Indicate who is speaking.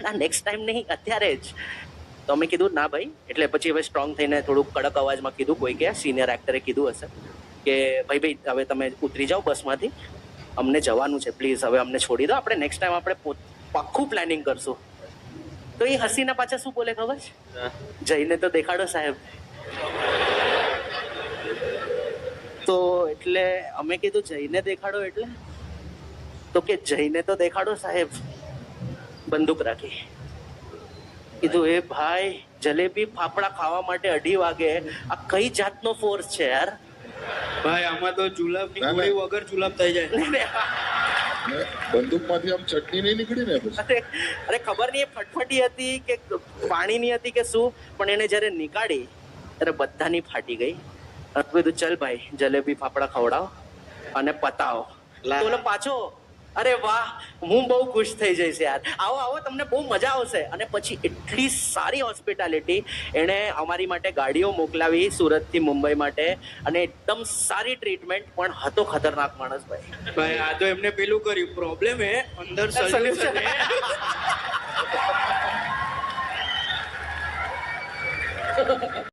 Speaker 1: ના next time નહીં, અત્યારે જ. તો અમે કીધું ના ભાઈ, એટલે પછી હવે સ્ટ્રોંગ થઈને થોડુંક કડક અવાજમાં કીધું, કોઈ કે સિનિયર એક્ટરે કીધું હશે કે ભાઈ હવે તમે ઉતરી જાઓ બસમાંથી, અમને જવાનું છે, પ્લીઝ હવે અમને છોડી દો, આપણે નેક્સ્ટ ટાઈમ આપણે પાક્કું પ્લાનિંગ કરશું. તો એ હસીના પાછા શું બોલે ખબર છે? જઈને તો દેખાડો સાહેબ. તો એટલે અમે કીધું જઈને દેખાડો એટલે? તો કે જઈને તો દેખાડો સાહેબ. બંદૂક રાખી. કીધું એ ભાઈ, જલેબી ફાફડા ખાવા માટે 2:30 વાગે આ કઈ જાતનો ફોર્સ છે યાર?
Speaker 2: ભાઈ આમાં તો જુલાબની ગોળી વગર જુલાબ થઈ જાય.
Speaker 3: બંદૂકમાંથી આમ ચટણી નહીં નીકળી ને પછી?
Speaker 1: અરે ખબર નહીં એ ફટફટી હતી કે પાણીની હતી કે શું, પણ એને જ્યારે નીકાળી ત્યારે બધાની ફાટી ગઈ. કીધું ચલ ભાઈ જલેબી ફાફડા ખવડાવો અને પતાવો. તો પાછો અરે વાહ, હું બહુ ખુશ થઈ જઈશ યાર, આવો આવો, તમને બહુ મજા આવશે. અને પછી એટલી સારી હોસ્પિટાલિટી, એણે અમારી માટે ગાડીઓ મોકલાવી સુરતથી મુંબઈ માટે, અને એકદમ સારી ટ્રીટમેન્ટ. પણ હતો ખતરનાક માણસ ભાઈ.
Speaker 2: ભાઈ આ તો એમને પેલું કર્યું, પ્રોબ્લેમ હે અંદર સોલ્યુશન હે.